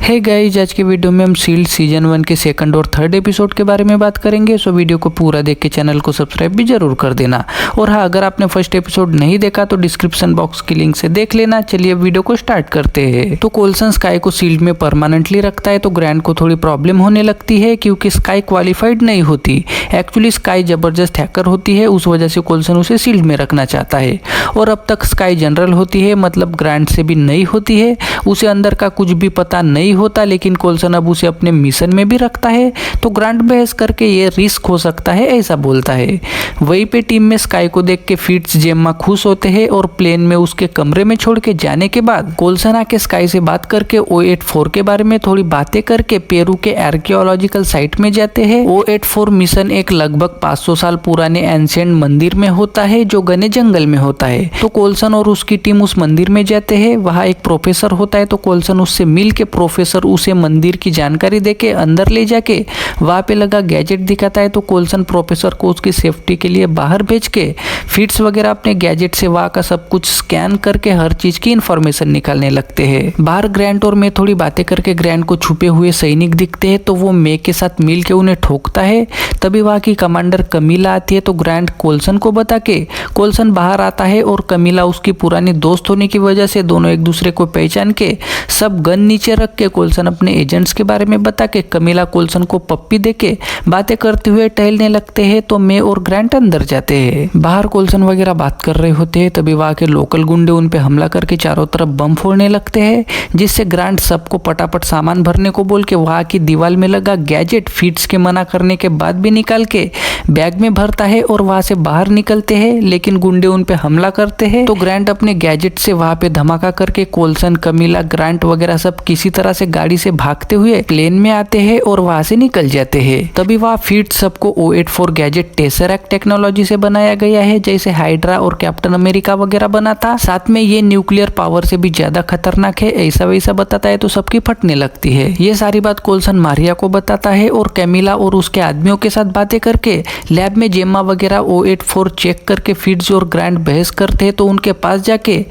Hey guys, आज के video में हम शील्ड सीजन 1 के सेकंड और थर्ड एपिसोड के बारे में बात करेंगे। सो वीडियो को पूरा देख के चैनल को सब्सक्राइब भी जरूर कर देना। और हाँ, अगर आपने फर्स्ट एपिसोड नहीं देखा तो डिस्क्रिप्शन बॉक्स की लिंक से देख लेना। चलिए अब वीडियो को स्टार्ट करते हैं। तो कोल्सन स्काई को शील्ड में परमानेंटली रखता है तो ग्रैंट को थोड़ी प्रॉब्लम होने लगती है क्योंकि स्काई क्वालिफाइड नहीं होती। एक्चुअली स्काई जबरदस्त हैकर होती है, उस वजह से कोल्सन उसे शील्ड में रखना चाहता है। और अब तक स्काई जनरल होती है, मतलब ग्रैंट से भी नई होती है, उसे अंदर का कुछ भी पता नहीं होता, लेकिन कोल्सन अब उसे अपने मिशन में भी रखता है। तो ग्रांट बहस करके ये रिस्क हो सकता है ऐसा बोलता है। वहीं पे टीम में स्काई को देख के फिट्स जेम्मा खुश होते हैं और प्लेन में उसके कमरे में छोड़ के जाने के बाद कोल्सन आके स्काई से बात करके O84 के बारे में थोड़ी बातें करके पेरू के आर्कियोलॉजिकल साइट में जाते हैं। O84 मिशन एक लगभग 500 साल पुराने एंशिएंट मंदिर में होता है जो घने जंगल में होता है। तो कोल्सन और उसकी टीम उस मंदिर में जाते हैं। वहाँ एक प्रोफेसर होता है तो कोल्सन उससे मिल के प्रोफेसर उसे मंदिर की जानकारी देके अंदर ले जाके वहाँ पे लगा गैजेट दिखाता है। तो कोल्सन प्रोफेसर को उसकी सेफ्टी के लिए बाहर भेज के फिट्स वगैरह अपने गैजेट से वहाँ का सब कुछ स्कैन करके हर चीज की इंफॉर्मेशन निकालने लगते हैं। बाहर ग्रैंट और मैं थोड़ी बातें करके ग्रैंट को छुपे हुए सैनिक दिखते हैं तो वो मे के साथ मिल के उन्हें ठोकता है। तभी वहाँ की कमांडर कमीला आती है तो ग्रैंट कोल्सन को बता के कोल्सन बाहर आता है और कमीला उसकी पुरानी दोस्त होने की वजह से दोनों एक दूसरे को पहचान के सब गन नीचे रख के कोल्सन अपने एजेंट्स के बारे में बता के कमीला कोल्सन को पप्पी देके बातें करते हुए टहलने लगते हैं। तो मैं और ग्रैंट अंदर जाते हैं। बाहर कोल्सन वगैरह बात कर रहे होते हैं तभी वहाँ के लोकल गुंडे उन पे हमला करके चारों तरफ बम फोड़ने लगते हैं, जिससे ग्रांट सबको पटापट सामान भरने को बोल के वहाँ की दीवार में लगा गैजेट फिट्स के मना करने के बाद भी निकाल के बैग में भरता है और वहाँ से बाहर निकलते हैं। लेकिन गुंडे उन पे हमला करते हैं तो ग्रांट अपने गैजेट से वहाँ पे धमाका करके कोल्सन, कमीला, ग्रांट वगैरह सब किसी तरह से गाड़ी से भागते हुए प्लेन में आते हैं और वहाँ से निकल जाते हैं। तभी वहाँ फिट्स सबको O84 गैजेट टेसरैक्ट टेक्नोलॉजी से बनाया गया है, जैसे हाइड्रा और कैप्टन अमेरिका वगैरह बना था। साथ में ये न्यूक्लियर पावर से भी ज्यादा खतरनाक है ऐसा वैसा बताता है तो सबकी फटने लगती है। ये सारी बात कोल्सन मारिया को बताता है और कैमिला और उसके आदमियों के साथ बातें करके लैब में जेम्मा वगैरह O84 चेक करके फिट्स और ग्रांट बहस करते हैं तो उनके पास जाके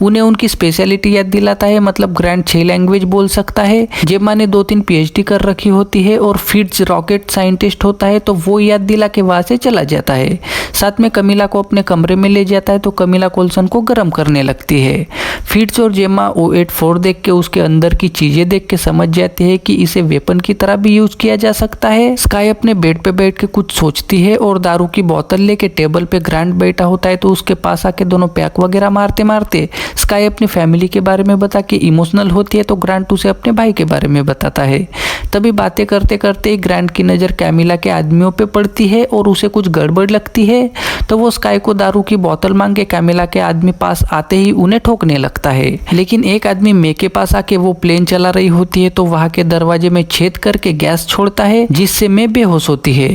उन्हें उनकी स्पेशलिटी याद दिलाता है। मतलब ग्रांट 6 लैंग्वेज बोल सकता है, जेम्मा ने 2-3 PhD कर रखी होती है और फिट्स रॉकेट साइंटिस्ट होता है तो वो याद दिला के वहां से चला जाता है। साथ में कमीला को अपने कमरे में ले जाता है तो कमीला कोल्सन को गर्म करने लगती है। फिट्स और जेम्मा O84 देख के उसके अंदर की चीजें देख के समझ जाते हैं कि इसे वेपन की तरह भी यूज किया जा सकता है। स्काई अपने बेड पे बैठ के कुछ सोचती है और दारू की बोतल लेके टेबल पे ग्रांट बैठा होता है तो उसके पास आके दोनों पैक वगैरह मारते मारते स्काई अपनी फैमिली के बारे में बता के इमोशनल होती है तो ग्रांट उसे अपने भाई के बारे में बताता है। तभी बातें करते करते ही ग्रांट की नज़र कैमिला के आदमियों पे पड़ती है और उसे कुछ गड़बड़ लगती है तो वो स्काई को दारू की बोतल मांग के कैमिला के आदमी पास आते ही उन्हें ठोकने लगता है। लेकिन एक आदमी मे के पास आके वो प्लेन चला रही होती है तो वहाँ के दरवाजे में छेद करके गैस छोड़ता है जिससे मे बेहोश होती है।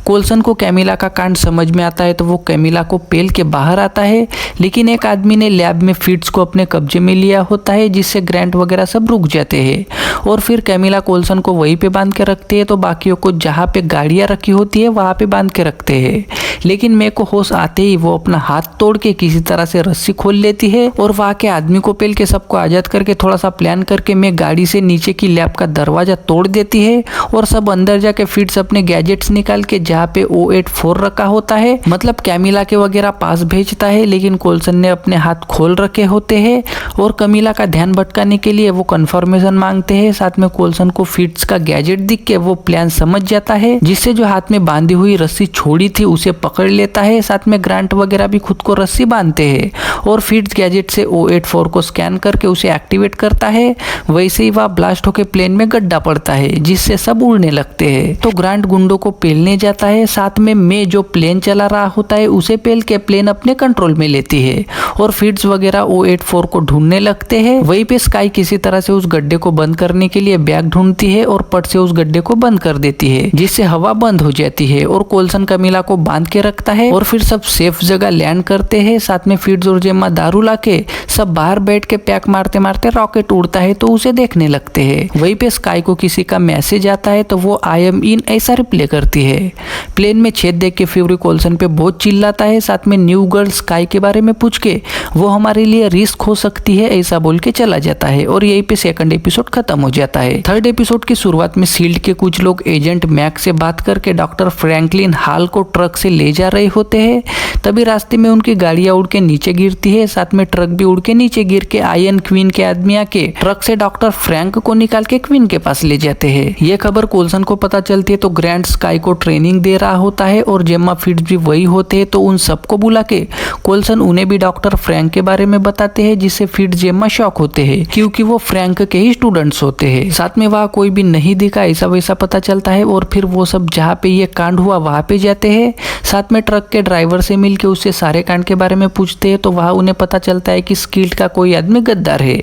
कोल्सन को कैमिला का कांड समझ में आता है तो वो कैमिला को पेल के बाहर आता है, लेकिन एक आदमी ने लैब में फिट्स को अपने कब्जे में लिया होता है जिससे ग्रांट वगैरह सब रुक जाते हैं। और फिर कैमिला कोल्सन को वहीं पे बांध के रखते हैं तो बाकियों को जहाँ पे गाड़ियाँ रखी होती है वहाँ पे बांध के रखते हैं। लेकिन मे को होश आते ही वो अपना हाथ तोड़ के किसी तरह से रस्सी खोल लेती है और वहाँ के आदमी को पेल के सबको आजाद करके थोड़ा सा प्लान करके मे गाड़ी से नीचे की लैब का दरवाजा तोड़ देती है और सब अंदर जाके फिट्स अपने गैजेट्स निकाल के जहाँ पे O84 रखा होता है, मतलब कैमिला के वगैरह पास भेजता है। लेकिन कोल्सन ने अपने हाथ खोल रखे होते हैं और कमीला का ध्यान भटकाने के लिए वो कंफर्मेशन मांगते हैं। साथ में कोल्सन को फिट्स का गैजेट दिख के वो प्लान समझ जाता है, जिससे जो हाथ में बांधी हुई रस्सी छोड़ी थी उसे पकड़ लेता है। साथ में ग्रांट वगैरह भी खुद को रस्सी बांधते हैं और फिट्स गैजेट से O84 को स्कैन करके उसे एक्टिवेट करता है। वैसे ही वह ब्लास्ट होकर प्लेन में गड्ढा पड़ता है जिससे सब उड़ने लगते हैं। तो ग्रांट गुंडों को पेलने जाता है, साथ में मे जो प्लेन चला रहा होता है उसे पेल के प्लेन अपने कंट्रोल में लेती है और फिट्स वगैरह O84 को ढूंढने लगते हैं। वहीं पे स्काई किसी तरह से उस गड्ढे को बंद करने के लिए बैग ढूंढती है और पट से उस गड्ढे को बंद कर देती है जिससे हवा बंद हो जाती है और कोल्सन कमीला को बांध के रखता है और फिर सब सेफ जगह लैंड करते हैं। साथ में फिट्ज और जेम्मा दारू लाके सब बाहर बैठ के पैक मारते मारते रॉकेट उड़ता है तो उसे देखने लगते हैं। वहीं पे स्काई को किसी का मैसेज आता है तो वो आई एम इन ऐसा रिप्लाई करती है। प्लेन में छेद देख के फ्यूरी कोल्सन पे बहुत चिल्लाता है। साथ में न्यू गर्ल स्काई के बारे में पूछ के वो हमारे लिए रिस्क हो सकती है ऐसा बोल के चला जाता है और यहीं पे सेकंड एपिसोड खत्म हो जाता है। थर्ड एपिसोड की शुरुआत में शील्ड के कुछ लोग एजेंट मैक्स से बात करके डॉक्टर फ्रैंकलिन हाल को ट्रक से ले जा रहे होते हैं। तभी रास्ते में उनकी गाड़ियां उड़ के नीचे गिरती है। साथ में ट्रक भी उड़ के नीचे गिर के आयन क्वीन के आदमी आके ट्रक से डॉक्टर फ्रैंक को निकाल के क्वीन के पास ले जाते हैं। ये खबर कोल्सन को पता चलती है तो ग्रैंड स्काई को ट्रेनिंग दे रहा होता है और जेम्मा फिट्ज भी वही होते हैं तो उन सबको बुला के कोल्सन उन्हें भी डॉक्टर फ्रैंक के बारे में बताते हैं, जिससे फिट्ज जेम्मा शॉक होते हैं क्योंकि वो फ्रैंक के ही स्टूडेंट्स होते हैं। साथ में वहाँ कोई भी नहीं दिखा ऐसा वैसा पता चलता है और फिर वो सब जहाँ पे ये कांड हुआ वहाँ पे जाते हैं। साथ में ट्रक के ड्राइवर से मिलके उससे सारे कांड के बारे में पूछते हैं तो वहाँ उन्हें पता चलता है कि स्किल्ड का कोई आदमी गद्दार है।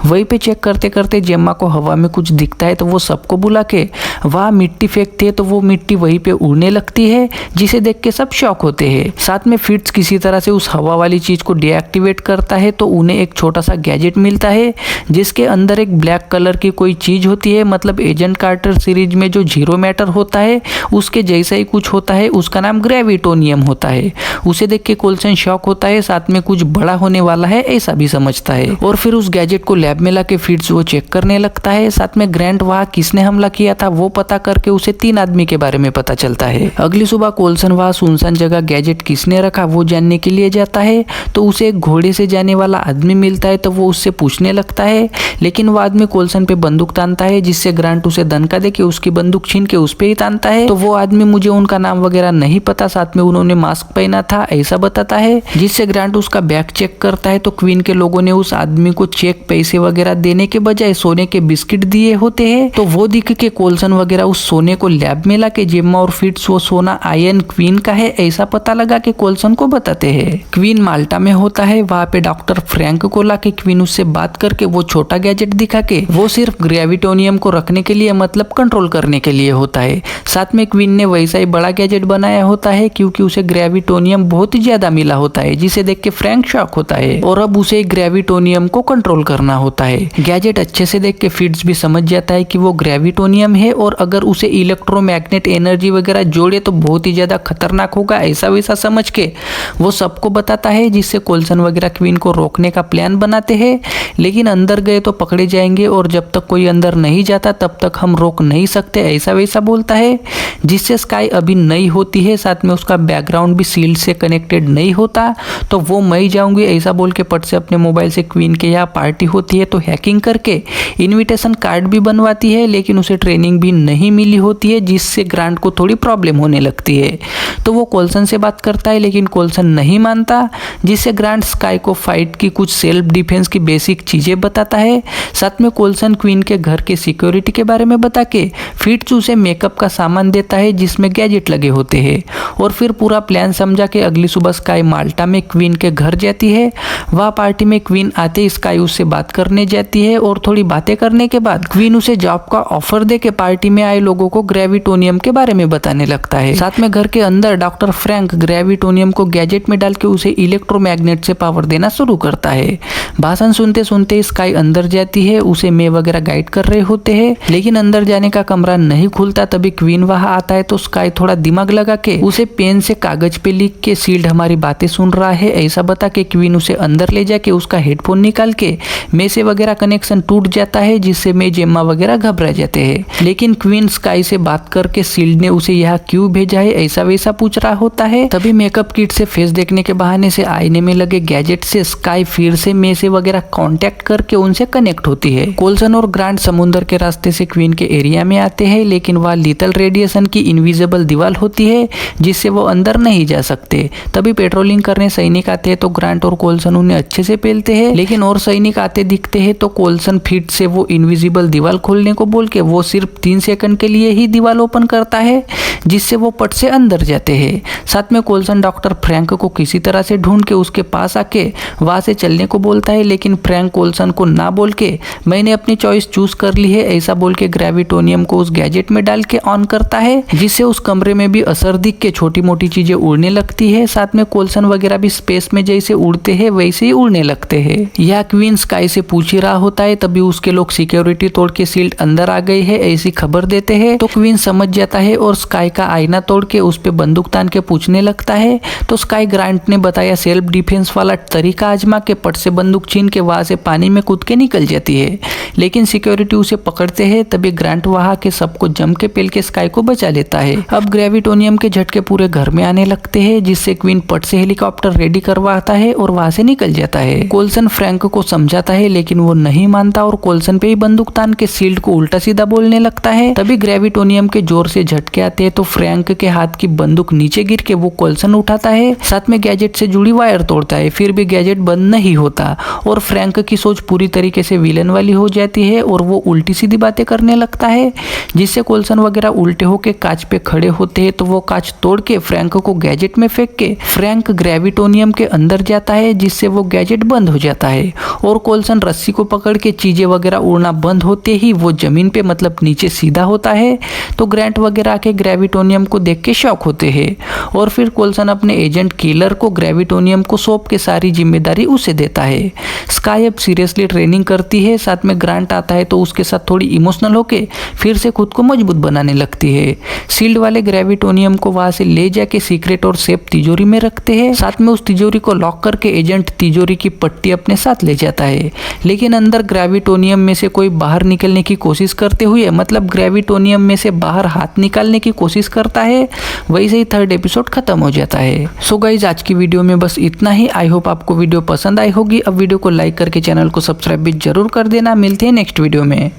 वहीं पे चेक करते करते जेम्मा को हवा में कुछ दिखता है तो वो सबको बुला के वहाँ मिट्टी फेंकते हैं तो वो मिट्टी वहीं पे उड़ने लगती है, जिसे देख के सब शॉक होते हैं। साथ में फिट्ज किसी तरह से उस हवा वाली चीज को डीएक्टिवेट करता है तो उन्हें एक छोटा सा गैजेट मिलता है जिसके अंदर एक ब्लैक कलर की कोई चीज होती है, मतलब एजेंट कार्टर सीरीज में जो जीरो मैटर होता है उसके जैसा ही कुछ होता है। उसका नाम ग्रेविटोनियम होता है। उसे देख के कोल्सन शॉक होता है, साथ में कुछ बड़ा होने वाला है ऐसा भी समझता है और फिर उस गैजेट को लैब में लाके फिट्ज वो चेक करने लगता है। साथ में ग्रैंट वहाँ किसने हमला किया था वो पता करके उसे 3 आदमी के बारे में पता चलता है। अगली सुबह कोल्सन वहाँ सुनसान जगह गैजेट किसने रखा वो जानने के लिए जाता है तो उसे एक घोड़े से जाने वाला आदमी मिलता है तो वो उससे पूछने लगता है, लेकिन वो आदमी कोल्सन पे बंदूक तानता है जिससे ग्रांट उसे दनका दे के उसकी बंदूक छीन के उस पे ही तानता है। तो वो आदमी मुझे उनका नाम वगैरह नहीं पता, साथ में उन्होंने मास्क पहना था ऐसा बताता है, जिससे ग्रांट उसका बैग चेक करता है तो क्वीन के लोगों ने उस आदमी को चेक पैसे वगैरह देने के बजाय सोने के बिस्किट दिए होते हैं। तो वो दिख के कोल्सन वगैरह उस सोने को लैब में ला के जेम्मा और फिट्ज वो सोना आयन क्वीन का है ऐसा पता लगा के कोल्सन को बताते हैं। क्वीन माल्टा में होता है, वहाँ पे डॉक्टर फ्रैंक को ला के क्वीन उससे बात करके वो छोटा गैजेट दिखा के वो सिर्फ ग्रेविटोनियम को रखने के लिए मतलब कंट्रोल करने के लिए होता है। साथ में क्वीन ने वैसा ही बड़ा गैजेट बनाया होता है क्योंकि उसे ग्रेविटोनियम बहुत ही ज्यादा मिला होता है, जिसे देख के फ्रैंक शॉक होता है और अब उसे ग्रेविटोनियम को कंट्रोल करना होता है। गैजेट अच्छे से देख के फिट्ज भी समझ जाता है कि वो ग्रेविटोनियम है और अगर उसे इलेक्ट्रोमैग्नेट एनर्जी वगैरह जोड़े तो बहुत ही ज्यादा खतरनाक होगा ऐसा वैसा समझ के वो सबको बताता है, जिससे कोल्सन वगैरह क्वीन को रोकने का प्लान बनाते हैं। लेकिन अंदर गए तो पकड़े जाएंगे और जब तक कोई अंदर नहीं जाता तब तक हम रोक नहीं सकते ऐसा वैसा बोलता है, जिससे स्काई अभी नई होती है। साथ में उसका बैकग्राउंड भी शील्ड से कनेक्टेड नहीं होता तो वो मैं जाऊंगी ऐसा बोल के पट से अपने मोबाइल से क्वीन के यहाँ पार्टी होती है तो हैकिंग करके इनविटेशन कार्ड भी बनवाती है, लेकिन उसे ट्रेनिंग भी नहीं मिली होती है, जिससे ग्रांट को थोड़ी प्रॉब्लम होने लगती है। तो वो कोल्सन से बात करता है लेकिन कोल्सन नहीं मानता, जिससे ग्रांट स्काई को फाइट की कुछ सेल्फ डिफेंस की बेसिक चीजें बताता है। साथ में कोल्सन क्वीन के घर के सिक्योरिटी के बारे में बता के फिट्ज उसे मेकअप का सामान देता है जिसमें गैजेट लगे होते हैं और फिर पूरा प्लान समझा के अगली सुबह स्काई माल्टा में क्वीन के घर जाती है। वह पार्टी में क्वीन आते स्काई उससे बात करने जाती है और थोड़ी बातें करने के बाद क्वीन उसे जॉब का ऑफर दे के पार्टी में आए लोगों को ग्रेविटोनियम के बारे में बताने लगता है। साथ में घर के अंदर डॉक्टर फ्रैंक ग्रेविटोनियम को गैजेट में डाल के उसे इलेक्ट्रोमैग्नेट से पावर देना शुरू करता है। भाषण सुनते सुनते स्काई अंदर जाती है, उसे मे वगैरह गाइड कर रहे होते हैं, लेकिन अंदर जाने का कमरा नहीं खुलता। तभी क्वीन वहां आता है तो स्काई थोड़ा दिमाग लगा के उसे पेन से कागज पे लिख के शील्ड हमारी बातें सुन रहा है ऐसा बता के क्वीन उसे अंदर ले जाके उसका हेडफोन निकाल के मे से वगैरह कनेक्शन टूट जाता है, जिससे मे जेम्मा वगैरह घबरा जाते हैं। लेकिन क्वीन स्काई से बात करके शील्ड ने उसे यहाँ क्यों भेजा है ऐसा वैसा पूछ रहा होता है। तभी मेकअप किट से फेस देखने के बहाने से आईने में लगे गैजेट से स्काई फिर से मे से वगैरह कांटेक्ट करके उनसे कनेक्ट होती है। कोल्सन और ग्रांट समुद्र के रास्ते से क्वीन के एरिया में आते हैं, लेकिन वह लिथल रेडिएशन की इनविजिबल दीवार होती है जिससे वो अंदर नहीं जा सकते। तभी पेट्रोलिंग करने सैनिक आते हैं तो ग्रांट और कोल्सन उन्हें अच्छे से पेलते हैं, लेकिन और सैनिक आते दिखते हैं तो कोल्सन फिट से वो इनविजिबल दीवार खोलने को बोल के वो सिर्फ 3 सेकंड के लिए ही दीवार ओपन करता है, जिससे वो पट से अंदर जाते हैं। साथ में कोल्सन डॉक्टर फ्रैंक को किसी तरह से ढूंढ के उसके पास आके वहां से चलने को बोलता है, लेकिन फ्रैंक कोल्सन को ना बोल के मैंने अपनी चॉइस चूज कर ली है ऐसा बोल के ग्रेविटोनियम को उस गैजेट में डाल के ऑन करता है, जिससे उस कमरे में भी असर दिख के छोटी मोटी चीजें उड़ने लगती है। साथ में कोल्सन वगैरह भी स्पेस में जैसे उड़ते हैं वैसे ही उड़ने लगते हैं। यह क्वीन स्काई से पूछ ही रहा होता है, तभी उसके लोग सिक्योरिटी तोड़ के सील्ड अंदर आ गए है ऐसी खबर देते हैं। तो क्वीन समझ जाता है और स्काई का आईना तोड़ के उस पे बंदूक तान के पूछने लगता है। तो स्काई ग्रांट ने बताया सेल्फ डिफेंस वाला तरीका आजमा के पट से बंदूक छीन के वहां से पानी में कूद के निकल जाती है, लेकिन सिक्योरिटी उसे पकड़ते हैं। तभी ग्रांट वहां के सबको जम के पेल के स्काई को बचा लेता है। अब ग्रेविटोनियम के झटके पूरे घर में आने लगते हैं, जिससे क्वीन पट से हेलीकॉप्टर रेडी करवाता है और वहां से निकल जाता है। कोल्सन फ्रैंक को समझाता है, लेकिन वो नहीं मानता और कोल्सन पे ही बंदूक तान के सील्ड को उल्टा सीधा बोलने लगता है। तभी ग्रेविटोनियम के जोर से झटके आते हैं, तो फ्रैंक के हाथ की बंदूक नीचे गिर के वो कोल्सन उठाता है, साथ में गैजेट से जुड़ी वायर तोड़ता है। फिर भी गैजेट बंद नहीं होता और फ्रैंक की सोच पूरी तरीके से विलन वाली हो जाती है और वो उल्टी सीधी बातें करने लगता है, जिससे कोल्सन वगैरह उल्टे होके कांच पे खड़े होते हैं। तो वो कांच तोड़ के फ्रैंक को गैजेट में फेंक के फ्रैंक ग्रेविटोनियम के अंदर जाता है, जिससे वो गैजेट बंद हो जाता है और कोल्सन रस्सी को पकड़ के चीजें वगैरह उड़ना बंद होते ही वो जमीन पे मतलब नीचे सीधा होता है। तो ग्रांट वगैरह के ग्रेविटोनियम को देख के शॉक होते हैं और फिर कोल्सन अपने एजेंट किलर को ग्रेविटोनियम को सौंप के सारी जिम्मेदारी उसे देता है। स्काई अब सीरियसली ट्रेनिंग करती है, साथ में ग्रांट आता है तो उसके साथ थोड़ी इमोशनल होके फिर से खुद को मजबूत बनाने लगती है। सील्ड वाले ग्रेविटोनियम को वहां से ले जाके सीक्रेट और सेफ तिजोरी में रखते हैं, साथ में उस तिजोरी को लॉक करके एजेंट तिजोरी की पट्टी अपने साथ ले जाता है। लेकिन अंदर ग्रेविटोनियम में से कोई बाहर निकलने की कोशिश करते हुए मतलब ग्रेविटोनियम में से बाहर हाथ निकालने की कोशिश करता है, वैसे ही थर्ड एपिसोड खत्म हो जाता है। सो गाइज आज की वीडियो में बस इतना ही। आई होप आपको वीडियो पसंद आई होगी। अब वीडियो को लाइक करके चैनल को सब्सक्राइब भी जरूर कर देना। मिलते हैं नेक्स्ट वीडियो में।